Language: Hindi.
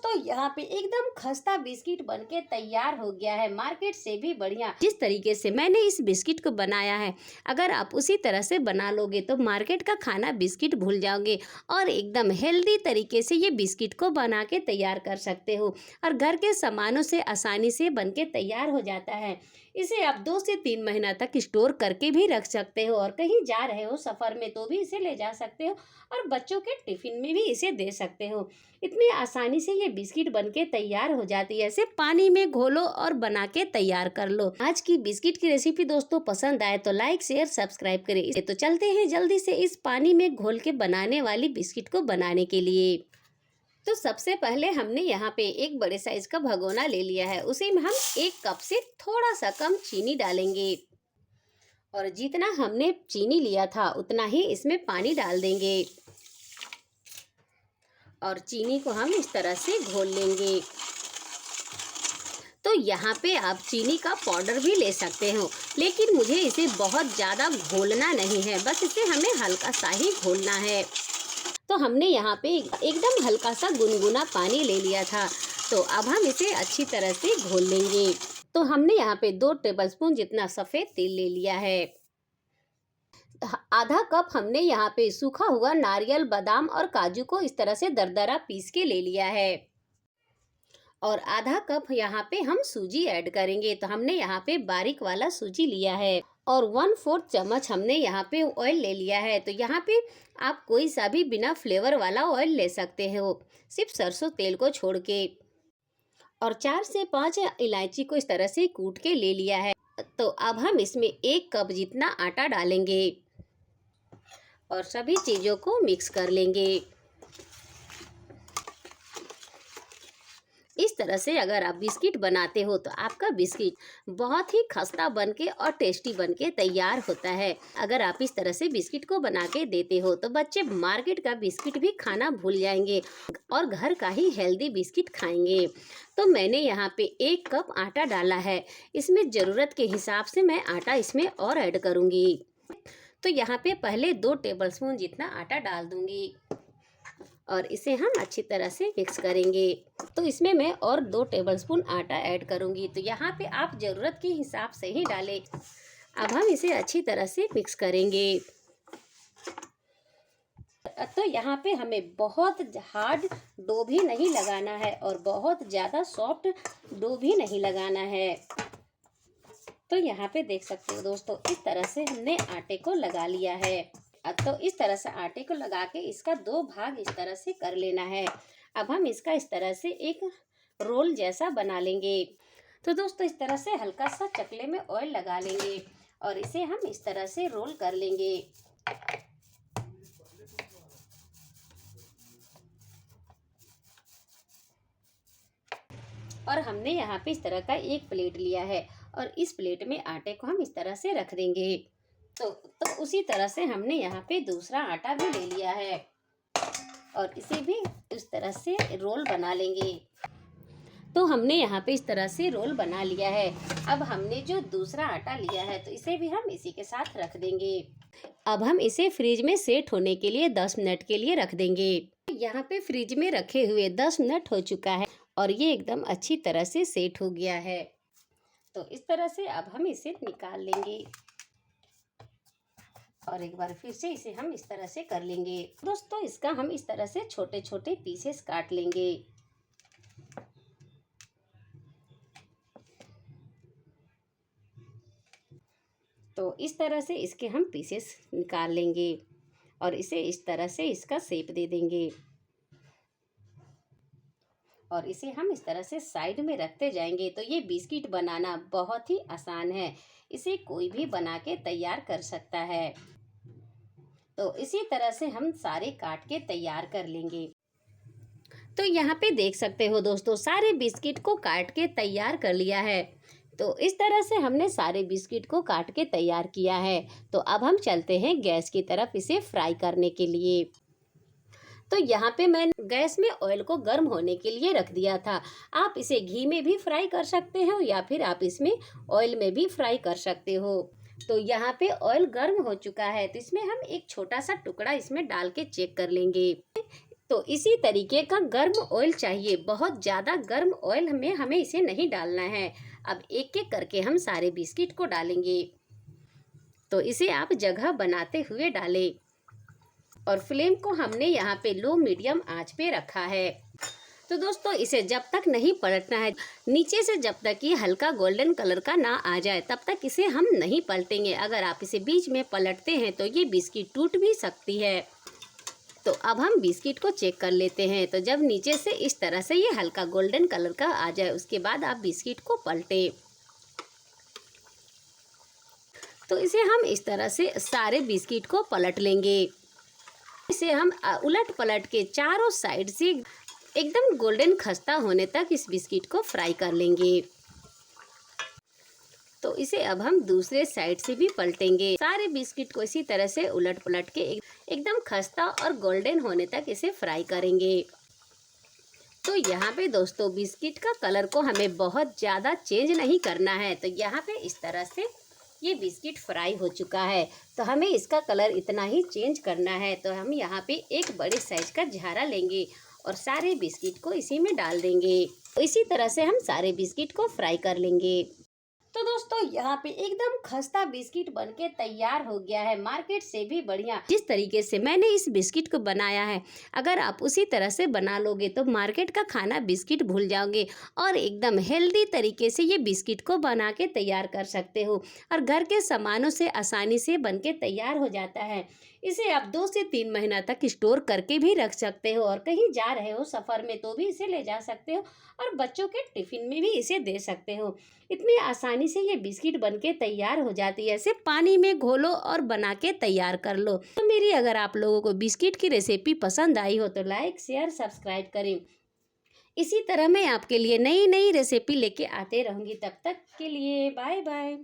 दोस्तों यहाँ पे एकदम खस्ता बिस्किट बनके तैयार हो गया है, मार्केट से भी बढ़िया। जिस तरीके से मैंने इस बिस्किट को बनाया है, अगर आप उसी तरह से बना लोगे तो मार्केट का खाना बिस्किट भूल जाओगे और एकदम हेल्दी तरीके से ये बिस्किट को बना के तैयार कर सकते हो और घर के सामानों से आसानी से बनके तैयार हो जाता है। इसे आप 2 से 3 महीना तक स्टोर करके भी रख सकते हो और कहीं जा रहे हो सफ़र में तो भी इसे ले जा सकते हो और बच्चों के टिफ़िन में भी इसे दे सकते हो। इतनी आसानी से ये बिस्किट बनके तैयार हो जाती है। सिर्फ पानी में घोलो और बना के तैयार कर लो। आज की बिस्किट की रेसिपी दोस्तों पसंद आए तो लाइक शेयर सब्सक्राइब करें। तो चलते हैं जल्दी से इस पानी में घोल के बनाने वाली बिस्किट को बनाने के लिए। तो सबसे पहले हमने यहाँ पे एक बड़े साइज का भगोना ले लिया है। उसी में हम 1 कप से थोड़ा सा कम चीनी डालेंगे और जितना हमने चीनी लिया था उतना ही इसमें पानी डाल देंगे और चीनी को हम इस तरह से घोल लेंगे। तो यहाँ पे आप चीनी का पाउडर भी ले सकते हो, लेकिन मुझे इसे बहुत ज़्यादा घोलना नहीं है, बस इसे हमें हल्का सा ही घोलना है। तो हमने यहाँ पे एकदम हल्का सा गुनगुना पानी ले लिया था, तो अब हम इसे अच्छी तरह से घोल लेंगे। तो हमने यहाँ पे 2 टेबलस्पून जितना सफ़ेद तेल ले लिया है। आधा कप हमने यहाँ पे सूखा हुआ नारियल, बादाम और काजू को इस तरह से दरदरा पीस के ले लिया है और आधा कप यहाँ पे हम सूजी ऐड करेंगे। तो हमने यहाँ पे बारीक वाला सूजी लिया है और 1/4 चम्मच हमने यहाँ पे ऑयल ले लिया है। तो यहाँ पे आप कोई सा भी बिना फ्लेवर वाला ऑयल ले सकते हो, सिर्फ सरसों तेल को छोड़ के। और 4 से 5 इलायची को इस तरह से कूट के ले लिया है। तो अब हम इसमें 1 कप जितना आटा डालेंगे और सभी चीज़ों को मिक्स कर लेंगे। इस तरह से अगर आप बिस्किट बनाते हो तो आपका बिस्किट बहुत ही खस्ता बनके और टेस्टी बनके तैयार होता है। अगर आप इस तरह से बिस्किट को बना के देते हो तो बच्चे मार्केट का बिस्किट भी खाना भूल जाएंगे और घर का ही हेल्दी बिस्किट खाएंगे। तो मैंने यहाँ पे 1 कप आटा डाला है। इसमें ज़रूरत के हिसाब से मैं आटा इसमें और ऐड करूँगी। तो यहाँ पे पहले 2 टेबलस्पून जितना आटा डाल दूँगी और इसे हम अच्छी तरह से मिक्स करेंगे। तो इसमें मैं और 2 टेबलस्पून आटा ऐड करूंगी। तो यहाँ पे आप ज़रूरत के हिसाब से ही डालें। अब हम इसे अच्छी तरह से मिक्स करेंगे। तो यहाँ पे हमें बहुत हार्ड डो भी नहीं लगाना है और बहुत ज़्यादा सॉफ्ट डो भी नहीं लगाना है। तो यहाँ पे देख सकते हो दोस्तों, इस तरह से हमने आटे को लगा लिया है। तो इस तरह से आटे को लगा के इसका 2 भाग इस तरह से कर लेना है। अब हम इसका इस तरह से एक रोल जैसा बना लेंगे। तो दोस्तों इस तरह से हल्का सा चकले में ऑयल लगा लेंगे और इसे हम इस तरह से रोल कर लेंगे। और हमने यहाँ पे इस तरह का एक प्लेट लिया है और इस प्लेट में आटे को हम इस तरह से रख देंगे। तो उसी तरह से हमने यहाँ पे दूसरा आटा भी ले लिया है और इसे भी इस तरह से रोल बना लेंगे। तो हमने यहाँ पे इस तरह से रोल बना लिया है। अब हमने जो दूसरा आटा लिया है तो इसे भी हम इसी के साथ रख देंगे। अब हम इसे फ्रिज में सेट होने के लिए 10 मिनट के लिए रख देंगे। यहाँ पे फ्रिज में रखे हुए 10 मिनट हो चुका है और ये एकदम अच्छी तरह से सेट हो गया है। तो इस तरह से अब हम इसे निकाल लेंगे और एक बार फिर से इसे हम इस तरह से कर लेंगे। दोस्तों इसका हम इस तरह से छोटे छोटे पीसेस काट लेंगे। तो इस तरह से इसके हम पीसेस निकाल लेंगे और इसे इस तरह से इसका शेप दे देंगे और इसे हम इस तरह से साइड में रखते जाएंगे। तो ये बिस्किट बनाना बहुत ही आसान है, इसे कोई भी बना के तैयार कर सकता है। तो इसी तरह से हम सारे काट के तैयार कर लेंगे। तो यहाँ पे देख सकते हो दोस्तों, सारे बिस्किट को काट के तैयार कर लिया है। तो इस तरह से हमने सारे बिस्किट को काट के तैयार किया है। तो अब हम चलते हैं गैस की तरफ इसे फ्राई करने के लिए। तो यहाँ पे मैंने गैस में ऑयल को गर्म होने के लिए रख दिया था। आप इसे घी में भी फ्राई कर सकते हो या फिर आप इसमें ऑयल में भी फ्राई कर सकते हो। तो यहाँ पे ऑयल गर्म हो चुका है तो इसमें हम एक छोटा सा टुकड़ा इसमें डाल के चेक कर लेंगे। तो इसी तरीके का गर्म ऑयल चाहिए, बहुत ज़्यादा गर्म ऑयल में हमें इसे नहीं डालना है। अब एक एक करके हम सारे बिस्किट को डालेंगे। तो इसे आप जगह बनाते हुए डालें और फ्लेम को हमने यहाँ पे लो मीडियम आंच पे रखा है। तो दोस्तों इसे जब तक नहीं पलटना है, नीचे से जब तक ये हल्का गोल्डन कलर का ना आ जाए तब तक इसे हम नहीं पलटेंगे। अगर आप इसे बीच में पलटते हैं तो ये बिस्किट टूट भी सकती है। तो अब हम बिस्किट को चेक कर लेते हैं। तो जब नीचे से इस तरह से ये हल्का गोल्डन कलर का आ जाए उसके बाद आप बिस्किट को पलटें। तो इसे हम इस तरह से सारे बिस्किट को पलट लेंगे। इसे हम उलट पलट के चारों साइड से एकदम गोल्डन खस्ता होने तक इस बिस्किट को फ्राई कर लेंगे। तो इसे अब हम दूसरे साइड से भी पलटेंगे। सारे बिस्किट को इसी तरह से उलट पलट के एकदम खस्ता और गोल्डन होने तक इसे फ्राई करेंगे। तो यहाँ पे दोस्तों बिस्किट का कलर को हमें बहुत ज़्यादा चेंज नहीं करना है। तो यहाँ पे इस तरह से ये बिस्किट फ्राई हो चुका है। तो हमें इसका कलर इतना ही चेंज करना है। तो हम यहाँ पे एक बड़े साइज का झारा लेंगे और सारे बिस्किट को इसी में डाल देंगे। तो इसी तरह से हम सारे बिस्किट को फ्राई कर लेंगे। तो दोस्तों यहाँ पे एकदम खस्ता बिस्किट बनके तैयार हो गया है, मार्केट से भी बढ़िया। जिस तरीके से मैंने इस बिस्किट को बनाया है, अगर आप उसी तरह से बना लोगे तो मार्केट का खाना बिस्किट भूल जाओगे और एकदम हेल्दी तरीके से ये बिस्किट को बना के तैयार कर सकते हो और घर के सामानों से आसानी से बनके तैयार हो जाता है। इसे आप 2 से 3 महीना तक स्टोर करके भी रख सकते हो और कहीं जा रहे हो सफ़र में तो भी इसे ले जा सकते हो और बच्चों के टिफ़िन में भी इसे दे सकते हो। इतनी आसानी से ये बिस्किट बनके तैयार हो जाती है। सिर्फ पानी में घोलो और बना के तैयार कर लो। तो मेरी अगर आप लोगों को बिस्किट की रेसिपी पसंद आई हो तो लाइक शेयर सब्सक्राइब करें। इसी तरह मैं आपके लिए नई नई रेसिपी लेके आते रहूँगी। तब तक के लिए बाय बाय।